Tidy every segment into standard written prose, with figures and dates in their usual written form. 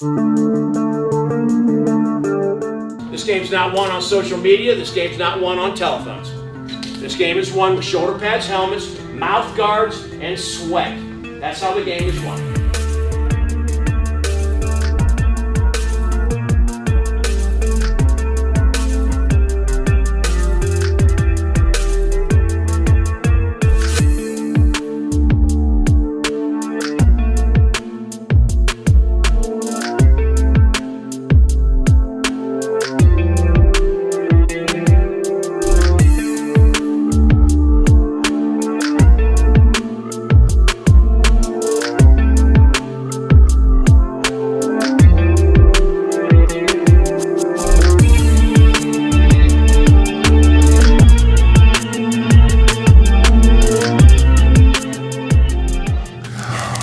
This game's not won on social media. This game's not won on telephones. This game is won with shoulder pads, helmets, mouth guards, and sweat. That's how the game is won.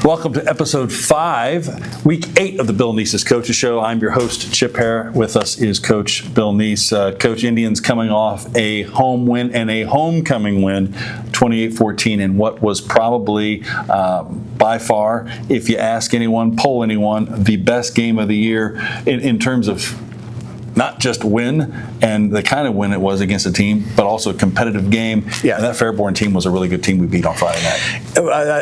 Welcome to episode 5, week 8 of the Bill Neese's Coaches Show. I'm your host, Chip Hare. With us is Coach Bill Neese. Coach, Indians coming off a home win and a homecoming win, 28-14, in what was probably, by far, if you ask anyone, poll anyone, the best game of the year in terms of not just win and the kind of win it was against a team, but also a competitive game. Yeah. And that Fairborn team was a really good team we beat on Friday night.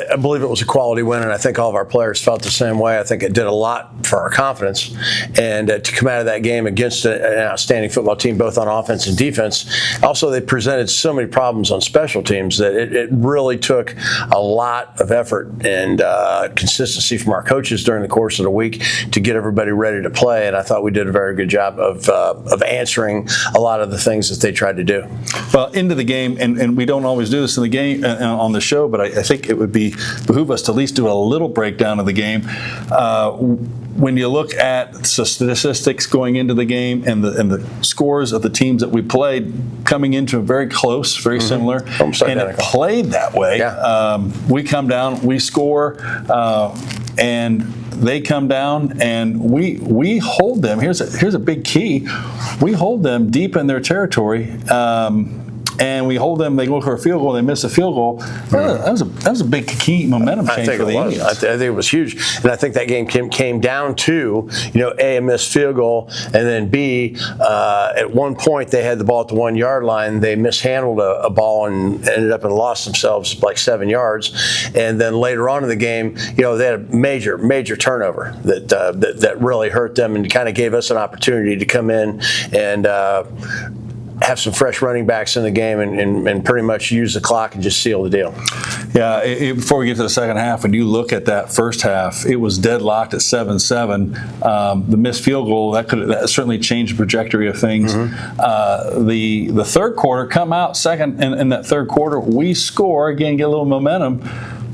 I believe it was a quality win, and I think all of our players felt the same way. I think it did a lot for our confidence. And to come out of that game against an outstanding football team, both on offense and defense, also they presented so many problems on special teams that it really took a lot of effort and consistency from our coaches during the course of the week to get everybody ready to play. And I thought we did a very good job of answering a lot of the things that they tried to do. Well, into the game, and we don't always do this in the game on the show, but I think it would behoove us to at least do a little breakdown of the game. When you look at the statistics going into the game and the scores of the teams that we played, coming into very close, very similar, and it played that way. Yeah. We come down, we score, and they come down, and we hold them. Here's a big key: we hold them deep in their territory, and we hold them. They go for a field goal, they miss a field goal. That was a big key momentum change for the Indians. I think it was huge, and I think that game came down to A, missed field goal, and then B, at one point they had the ball at the 1 yard line. They mishandled a ball and ended up and lost themselves like 7 yards. And then later on in the game, they had a major turnover that really hurt them and kind of gave us an opportunity to come in and have some fresh running backs in the game and pretty much use the clock and just seal the deal. Yeah, before we get to the second half, when you look at that first half, it was deadlocked at 7-7. The missed field goal, that certainly changed the trajectory of things. The third quarter, come out second in that third quarter, we score, again, get a little momentum.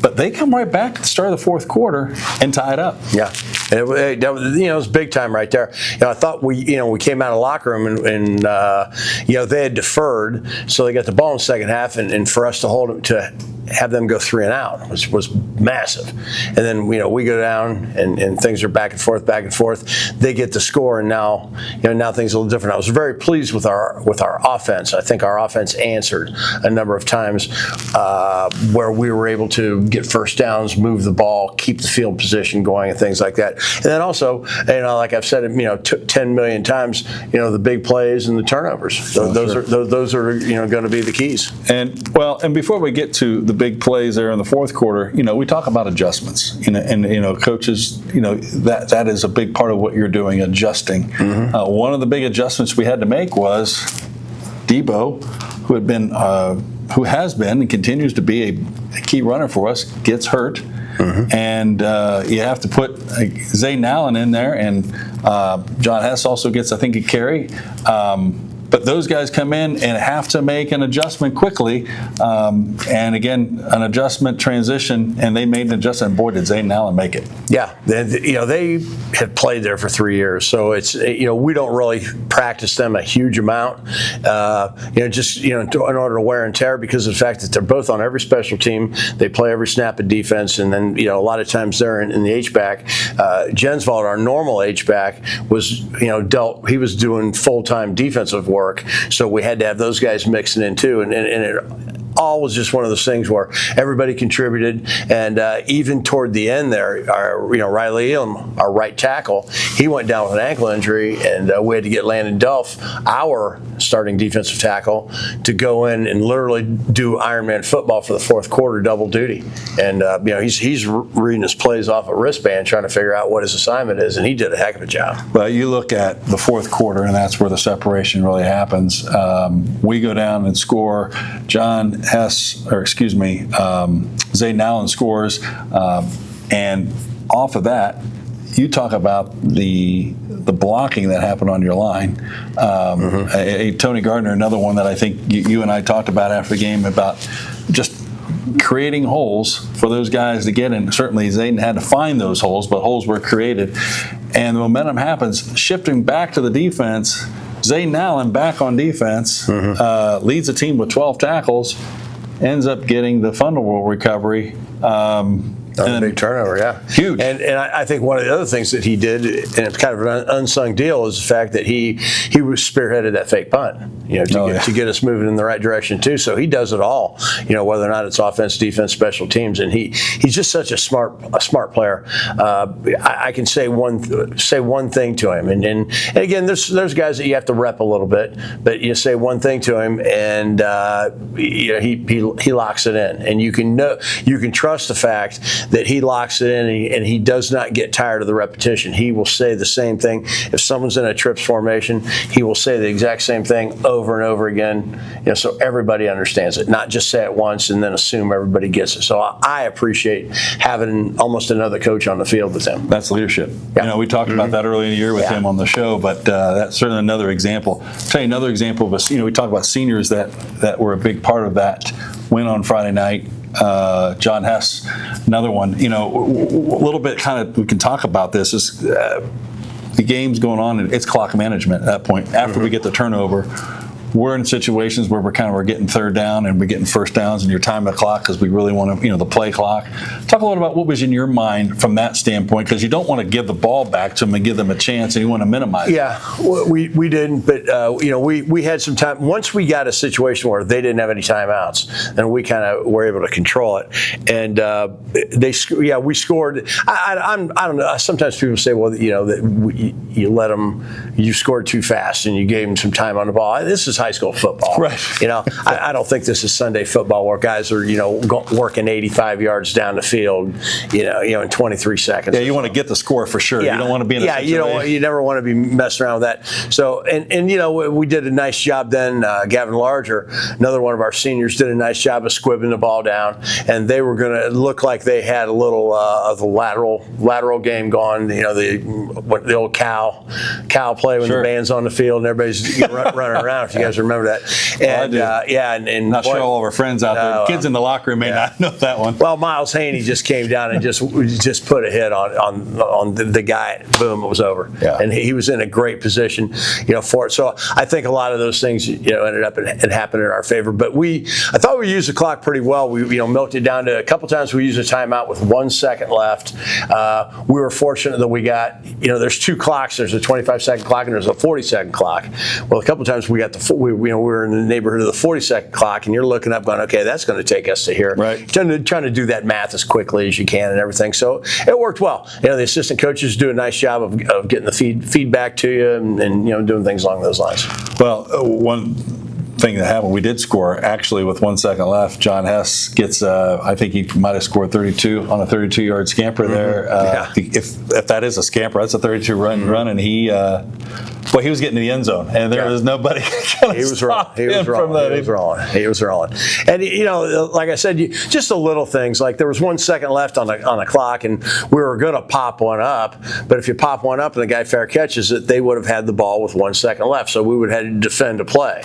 But they come right back at the start of the fourth quarter and tie it up. Yeah, it was big time right there. I thought we came out of the locker room and they had deferred, so they got the ball in the second half, and for us to hold them to have them go 3 and out was massive. And then we go down and things are back and forth. They get the score, and now things are a little different. I was very pleased with our offense. I think our offense answered a number of times where we were able to get first downs, move the ball, keep the field position going, and things like that. And then also, like I've said, 10 million times, the big plays and the turnovers. Those are going to be the keys. And before we get to the big plays there in the fourth quarter, we talk about adjustments, and coaches, that is a big part of what you're doing, adjusting. One of the big adjustments we had to make was Debo, who has been and continues to be a key runner for us, gets hurt. And you have to put Zay Allen in there, and John Hess also gets, I think, a carry. But those guys come in and have to make an adjustment quickly. And again, an adjustment transition, and they made an adjustment. And boy, did Zay Allen make it. Yeah, they had played there for 3 years, so it's we don't really practice them a huge amount. Just in order to wear and tear, because of the fact that they're both on every special team, they play every snap of defense, and then a lot of times they're in the H-back. Jensvold, our normal H-back, was dealt. He was doing full-time defensive work work. So we had to have those guys mixing in too, and it all was just one of those things where everybody contributed, and even toward the end there, Riley Elam, our right tackle, he went down with an ankle injury, and we had to get Landon Duff, our starting defensive tackle, to go in and literally do Ironman football for the fourth quarter, double duty. And he's reading his plays off a wristband, trying to figure out what his assignment is, and he did a heck of a job. But you look at the fourth quarter, and that's where the separation really happens. We go down and score. Zayden Allen scores, and off of that, you talk about the blocking that happened on your line. Tony Gardner, another one that I think you and I talked about after the game about just creating holes for those guys to get in. Certainly Zayden had to find those holes, but holes were created. And the momentum happens. Shifting back to the defense, Zayden Allen back on defense, leads the team with 12 tackles, ends up getting the fumble recovery. A big turnover, yeah. Huge. And I think one of the other things that he did, and it's kind of an unsung deal, is the fact that he was spearheaded that fake punt, to get us moving in the right direction too. So he does it all, whether or not it's offense, defense, special teams, and he's just such a smart player. I can say one thing to him, and again, there's guys that you have to rep a little bit, but you say one thing to him, and he locks it in, and you can trust the fact that he locks it in, and he does not get tired of the repetition. He will say the same thing. If someone's in a trips formation, he will say the exact same thing over and over again, so everybody understands it, not just say it once and then assume everybody gets it. So I appreciate having almost another coach on the field with him. That's leadership. Yeah. We talked about that early in the year with him on the show, but that's certainly another example. I'll tell you another example of us. We talk about seniors that were a big part of that win on Friday night. John Hess, another one. A little bit kind of we can talk about this is the game's going on and it's clock management at that point. After we get the turnover, we're in situations where we're getting third down and we're getting first downs and you're timing the clock because we really want to, the play clock. Talk a little about what was in your mind from that standpoint, because you don't want to give the ball back to them and give them a chance, and you want to minimize it. Yeah, we didn't, but we had some time. Once we got a situation where they didn't have any timeouts, then we kind of were able to control it, and we scored. I don't know. Sometimes people say, well, that you let them, you scored too fast and you gave them some time on the ball. This is high school football. Right. I don't think this is Sunday football where guys are, working 85 yards down the field, in 23 seconds. Yeah, you want to get the score for sure. Yeah. You don't want to be in a situation. You never want to be messing around with that. So, and we did a nice job then. Gavin Larger, another one of our seniors, did a nice job of squibbing the ball down, and they were going to look like they had a little of the lateral game going. The old cow play when the band's on the field and everybody's running around. If you guys remember that, and and not sure all of our friends out there, kids in the locker room may not know that one. Well, Miles Haney just came down and just put a hit on the guy. Boom, it was over. Yeah. And he was in a great position, for it. So I think a lot of those things, ended up and happened in our favor. But I thought we used the clock pretty well. We milked it down to a couple times. We used a timeout with 1 second left. We were fortunate that we got, there's two clocks. There's a 25-second clock and there's a 40-second clock. Well, a couple times we got we were in the neighborhood of the 40-second clock, and you're looking up going, okay, that's going to take us to here. Right. Trying to do that math as quickly as you can and everything. So it worked well. The assistant coaches do a nice job of getting the feedback to you and doing things along those lines. Well, one thing that happened, we did score actually with 1 second left. John Hess gets, I think he might have scored 32 on a 32-yard scamper there. If that is a scamper, that's a 32 run, and he was getting to the end zone, and there was nobody. He was wrong. He was rolling. And like I said, just the little things. Like there was 1 second left on the clock, and we were going to pop one up. But if you pop one up and the guy fair catches it, they would have had the ball with 1 second left. So we would have had to defend a play.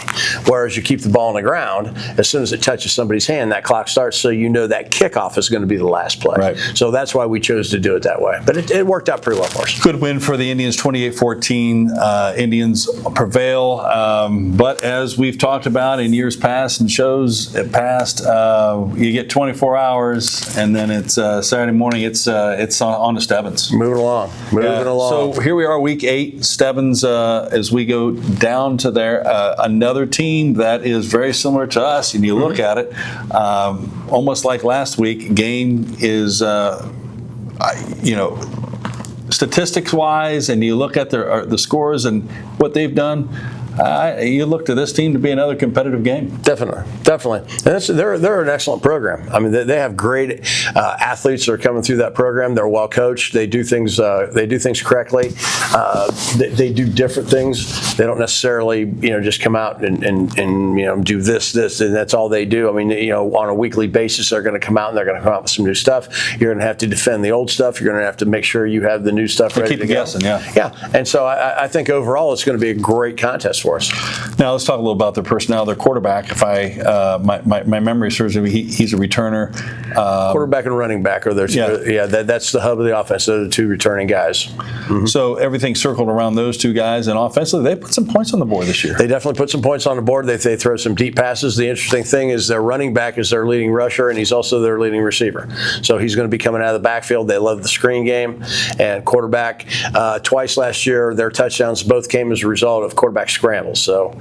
Whereas as you keep the ball on the ground, as soon as it touches somebody's hand, that clock starts, so you know that kickoff is going to be the last play. Right. So that's why we chose to do it that way. But it worked out pretty well for us. Good win for the Indians, 28-14. Indians prevail. But as we've talked about in years past and shows past, you get 24 hours, and then it's Saturday morning. It's on to Stebbins. Moving along. So here we are, week 8. Stebbins, as we go down to there, another team that is very similar to us. And you look at it, almost like last week. Game is, statistics-wise, and you look at the scores and what they've done. You look to this team to be another competitive game. Definitely. And they're an excellent program. I mean, they have great athletes that are coming through that program. They're well coached. They do things correctly. They do different things. They don't necessarily just come out and do this, and that's all they do. I mean, on a weekly basis, they're going to come out and they're going to come out with some new stuff. You're going to have to defend the old stuff. You're going to have to make sure you have the new stuff ready to go. Keep guessing, yeah. Yeah. And so I think overall it's going to be a great contest for us. Now let's talk a little about their personnel. Their quarterback, if my memory serves me, he's a returner. Quarterback and running back are their two. Yeah, that's the hub of the offense. They're the two returning guys. Mm-hmm. So everything circled around those two guys, and offensively, they put some points on the board this year. They definitely put some points on the board. They throw some deep passes. The interesting thing is their running back is their leading rusher, and he's also their leading receiver. So he's going to be coming out of the backfield. They love the screen game. And quarterback, twice last year, their touchdowns both came as a result of quarterback scrambles. So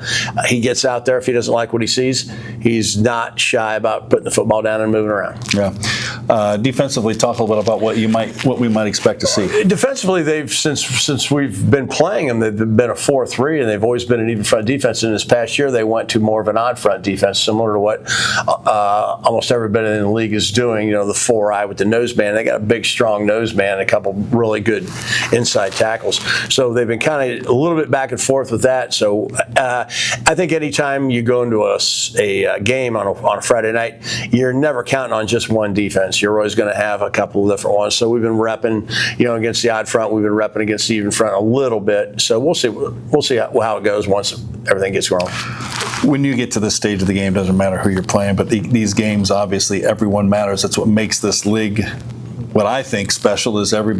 he gets out there. If he doesn't like what he sees, he's not shy about putting the football down and moving around. Yeah. Defensively, talk a little bit about what we might expect to see. Defensively, they've since we've been playing them, they've been a 4-3, and they've always been an even front defense. In this past year, they went to more of an odd front defense, similar to what almost everybody in the league is doing. The 4-eye with the nose man. They got a big, strong nose man, and a couple really good inside tackles. So they've been kind of a little bit back and forth with that. So I think anytime you go into a game on a Friday night, you're never counting on just one defense. You're always going to have a couple of different ones. So we've been repping, against the odd front. We've been repping against the even front a little bit. So we'll see how it goes once everything gets going. When you get to this stage of the game, doesn't matter who you're playing, but these games, obviously, everyone matters. That's what makes this league. What I think special is every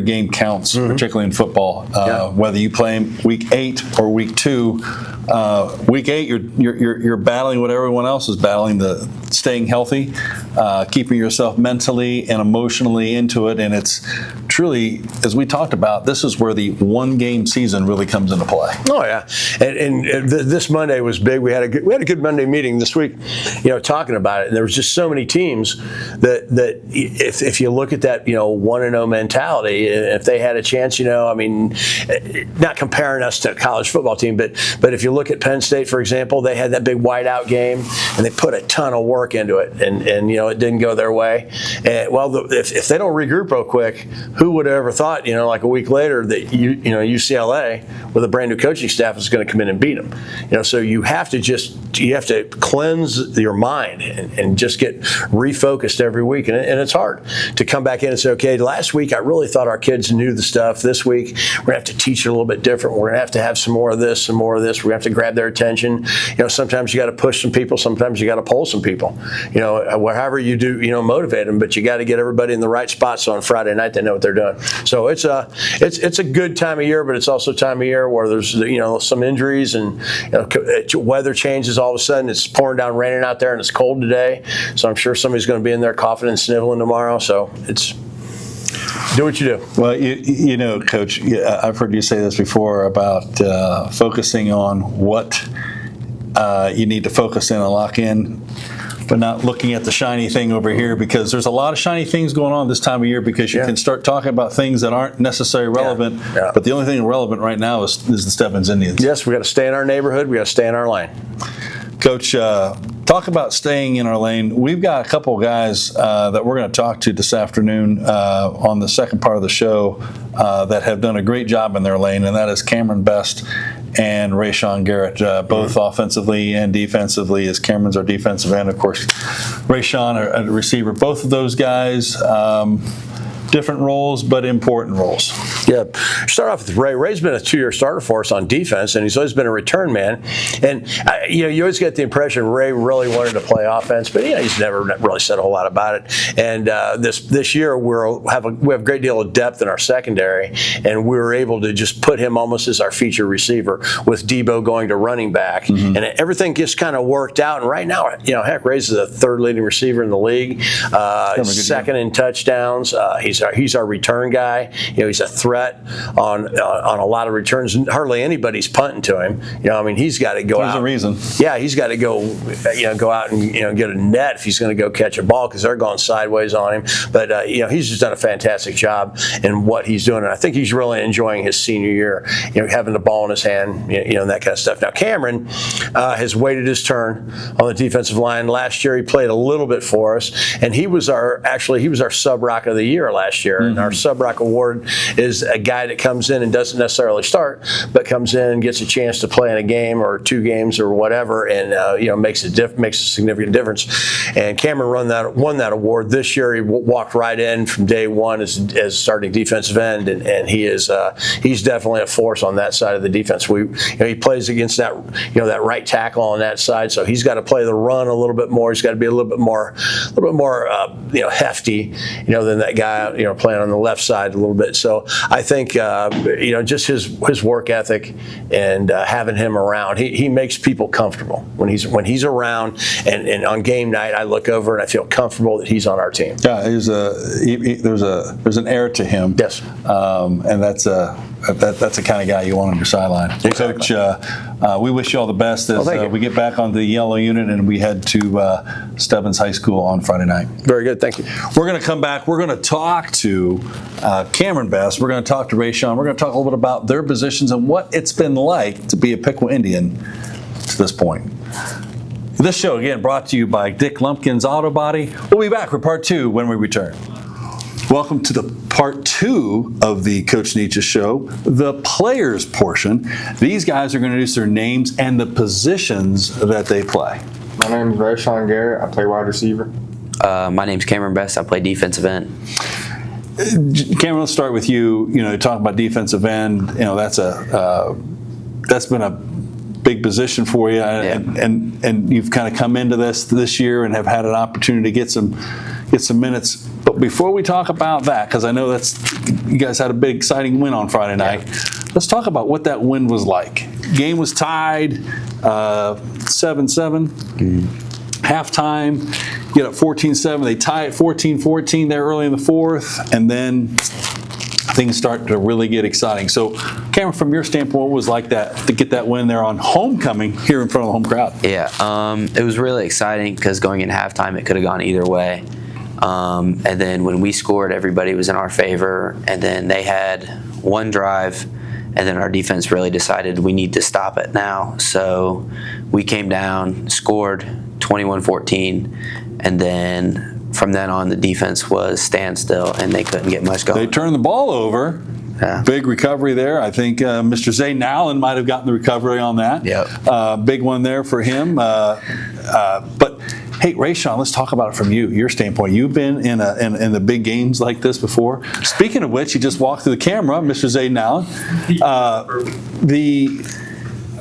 game counts, particularly in football. Whether you play week 8 or week 2, week 8 you're battling what everyone else is battling: the staying healthy, keeping yourself mentally and emotionally into it. And it's truly, as we talked about, this is where the one-game season really comes into play. Oh yeah, and this Monday was big. We had a good Monday meeting this week, talking about it. And there was just so many teams that if you look at that, 1-0 mentality, if they had a chance, not comparing us to a college football team, but if you look at Penn State, for example, they had that big whiteout game, and they put a ton of work into it, and it didn't go their way. And, if they don't regroup real quick, who would have ever thought, like a week later, that UCLA with a brand new coaching staff is going to come in and beat them. So you have to cleanse your mind and just get refocused every week, and it's hard to come back in and say, okay, last week I really thought our kids knew the stuff. This week we're going to have to teach it a little bit different. We're going to have some more of this, some more of this. We're going to have to grab their attention. Sometimes you got to push some people. Sometimes you got to pull some people. However you do, motivate them. But you got to get everybody in the right spot so on Friday night they know what they're doing. So it's a good time of year, but it's also a time of year where there's some injuries and weather changes all of a sudden. It's pouring down, raining out there, and it's cold today. So I'm sure somebody's going to be in there coughing and sniveling tomorrow. So it's do what you do. Well, Coach, I've heard you say this before about focusing on what you need to focus in and lock in, but not looking at the shiny thing over here, because there's a lot of shiny things going on this time of year, because you can start talking about things that aren't necessarily relevant, but the only thing relevant right now is the Stebbins Indians. Yes, we got to stay in our neighborhood. We got to stay in our lane. Coach, talk about staying in our lane. We've got a couple of guys that we're going to talk to this afternoon on the second part of the show that have done a great job in their lane, and that is Camryn Best and Rayshawn Garrett, both offensively and defensively, as Camryn's our defensive end, of course. Rayshawn, a receiver. Both of those guys, different roles, but important roles. Yeah. Start off with Ray. Ray's been a 2-year starter for us on defense, and he's always been a return man. And you always get the impression Ray really wanted to play offense, but he's never really said a whole lot about it. And this year we have a great deal of depth in our secondary, and we were able to just put him almost as our feature receiver with Debo going to running back, and everything just kind of worked out. And right now, heck, Ray's the 3rd leading receiver in the league, 2nd in touchdowns. He's our return guy. He's a threat on a lot of returns. Hardly anybody's punting to him. He's got to go out. There's a reason. Yeah, he's got to go out and get a net if he's going to go catch a ball, because they're going sideways on him. But he's just done a fantastic job in what he's doing, and I think he's really enjoying his senior year. Having the ball in his hand, and that kind of stuff. Now Camryn has waited his turn on the defensive line. Last year he played a little bit for us, and he was our sub rock of the year last year. And our sub rock award is a guy that comes in and doesn't necessarily start, but comes in and gets a chance to play in a game or 2 games or whatever, and makes a significant difference. And Camryn won that award this year. He walked right in from day one as starting defensive end, and he's definitely a force on that side of the defense. He plays against that that right tackle on that side, so he's got to play the run a little bit more. He's got to be a little bit more hefty than that guy playing on the left side a little bit. So I think just his work ethic and having him around, he makes people comfortable when he's around, and on game night I look over and I feel comfortable that he's on our team. Yeah, there's an air to him. Yes, and that's the kind of guy you want on your sideline. Exactly. Coach, we wish you all the best as we get back on the yellow unit and we head to Stebbins High School on Friday night. Very good, thank you. We're going to come back. We're going to talk to Camryn Best. We're going to talk to Rayshawn. We're going to talk a little bit about their positions and what it's been like to be a Piqua Indian to this point. This show, again, brought to you by Dick Lumpkin's Auto Body. We'll be back for part 2 when we return. Welcome to the part 2 of the Coach Nietzsche Show, the players portion. These guys are going to introduce their names and the positions that they play. My name is Rayshawn Garrett. I play wide receiver. My name's Camryn Best. I play defensive end. Camryn, let's start with you. Talking about defensive end, that's been a big position for you, and you've kind of come into this year and have had an opportunity to get some minutes. But before we talk about that, because I know you guys had a big exciting win on Friday night, let's talk about what that win was like. Game was tied 7-7. Halftime, get up 14-7. They tie it 14-14 there early in the 4th, and then things start to really get exciting. So, Camryn, from your standpoint, what was like that to get that win there on homecoming here in front of the home crowd? Yeah, it was really exciting because going into halftime, it could have gone either way. And then when we scored, everybody was in our favor. And then they had one drive, and then our defense really decided we need to stop it now. So we came down, scored 21-14, and then from then on, the defense was standstill, and they couldn't get much going. They turned the ball over. Yeah. Big recovery there. I think Mr. Zay Allen might have gotten the recovery on that. Yep. Big one there for him. But hey, Rayshawn, let's talk about it from your standpoint. You've been in the big games like this before. Speaking of which, you just walked through the camera, Mr. Zay Allen.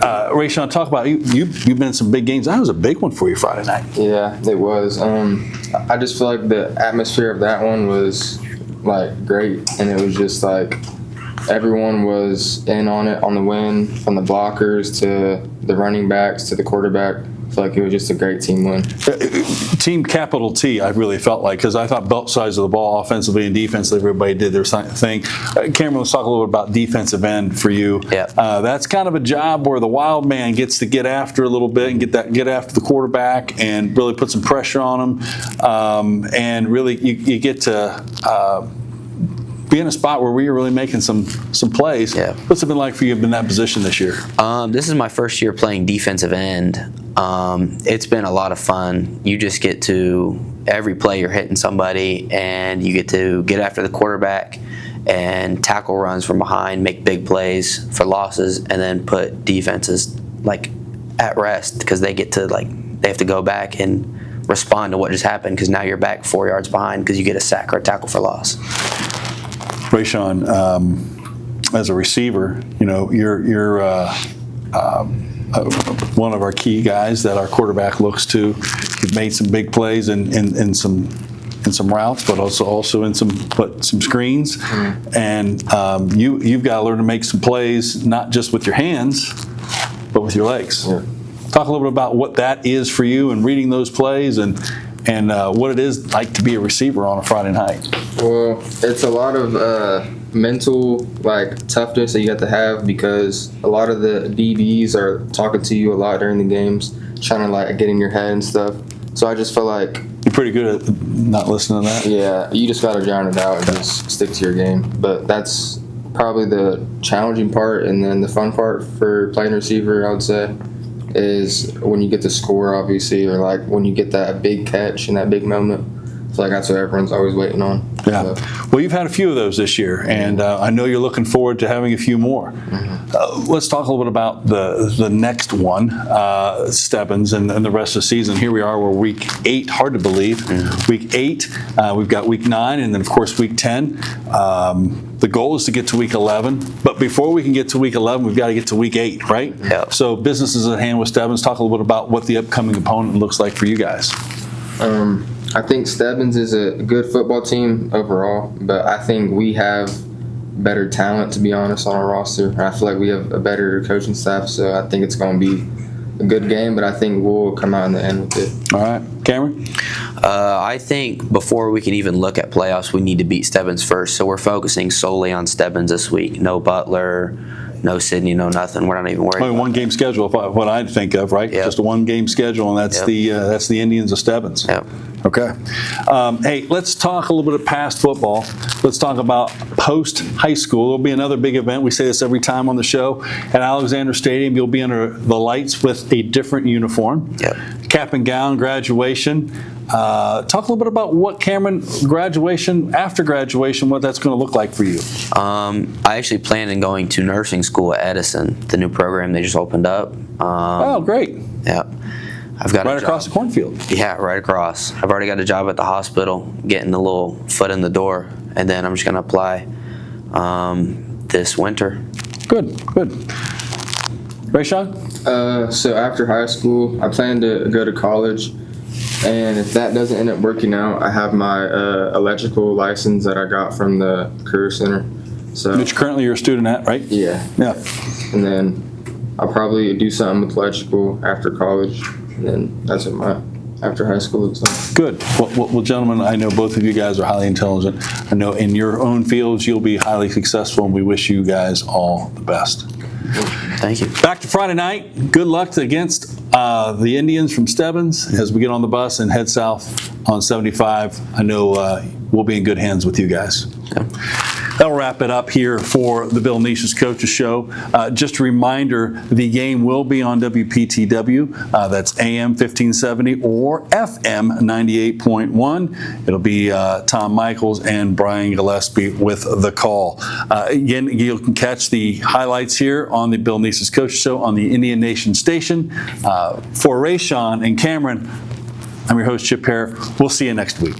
Rayshawn, talk about you've been in some big games. That was a big one for you Friday night. Yeah, it was. I just feel like the atmosphere of that one was like great, and it was just like everyone was in on it, on the win, from the blockers to the running backs to the quarterback. I feel like it was just a great team win. Team capital T, I really felt like, because I thought both sides of the ball, offensively and defensively, everybody did their thing. Camryn, let's talk a little bit about defensive end for you. Yeah. That's kind of a job where the wild man gets to get after a little bit and get after the quarterback and really put some pressure on him. And really, you get to be in a spot where we're really making some plays. Yeah. What's it been like for you in that position this year? This is my first year playing defensive end. It's been a lot of fun. You just get to, every play you're hitting somebody, and you get to get after the quarterback and tackle runs from behind, make big plays for losses, and then put defenses at rest because they have to go back and respond to what just happened because now you're back 4 yards behind because you get a sack or a tackle for loss. Rayshawn, as a receiver, you're one of our key guys that our quarterback looks to. You've made some big plays in some routes, but also in some screens. And you've got to learn to make some plays, not just with your hands, but with your legs. Yeah. Talk a little bit about what that is for you and reading those plays and what it is like to be a receiver on a Friday night. Well, it's a lot of mental toughness that you have to have, because a lot of the DBs are talking to you a lot during the games, trying to get in your head and stuff. So I just feel like you're pretty good at not listening to that. Yeah, you just got to drown it out and just stick to your game. But that's probably the challenging part, and then the fun part for playing receiver, I would say, is when you get to score, obviously, or when you get that big catch and that big moment. It's that's what everyone's always waiting on. Yeah. So. Well, you've had a few of those this year, and I know you're looking forward to having a few more. Let's talk a little bit about the next one, Stebbins, and the rest of the season. Here we are, we're week 8, hard to believe. Week 8, we've got week 9, and then, of course, week 10. The goal is to get to week 11, but before we can get to week 11, we've got to get to week 8, right? Yeah. So business is at hand with Stebbins. Talk a little bit about what the upcoming opponent looks like for you guys. I think Stebbins is a good football team overall, but I think we have better talent, to be honest, on our roster. I feel like we have a better coaching staff, so I think it's going to be a good game, but I think we'll come out in the end with it. All right. Camryn? I think before we can even look at playoffs, we need to beat Stebbins first. So we're focusing solely on Stebbins this week. No Butler, no Sydney, no nothing. We're not even worried. Only one game schedule, what I'd think of, right? Yep. Just a one game schedule, and that's the Indians of Stebbins. Yep. Okay. Hey, let's talk a little bit of past football. Let's talk about post high school. There'll be another big event. We say this every time on the show. At Alexander Stadium, you'll be under the lights with a different uniform. Yep. Cap and gown, graduation. Talk a little bit about what Camryn after graduation, what that's going to look like for you. I actually planned on going to nursing school at Edison, the new program they just opened up. Oh, great. Yeah. I've got right across the cornfield. Yeah, right across. I've already got a job at the hospital, getting a little foot in the door, and then I'm just going to apply this winter. Good. Rayshawn? So after high school, I plan to go to college, and if that doesn't end up working out, I have my electrical license that I got from the Career Center. So Which currently you're a student at, right? Yeah. Yeah. And then I'll probably do something with electrical after college, and then that's what my after high school looks like. Good. Well, gentlemen, I know both of you guys are highly intelligent. I know in your own fields you'll be highly successful, and we wish you guys all the best. Thank you. Back to Friday night. Good luck against the Indians from Stebbins as we get on the bus and head south on 75. I know we'll be in good hands with you guys. Yeah. That'll wrap it up here for the Bill Nicias Coaches Show. Just a reminder, the game will be on WPTW. That's AM 1570 or FM 98.1. It'll be Tom Michaels and Brian Gillespie with the call. Again, you can catch the highlights here on the Bill Nicias Coaches Show on the Indian Nation station. For Rayshawn and Camryn, I'm your host, Chip Hare. We'll see you next week.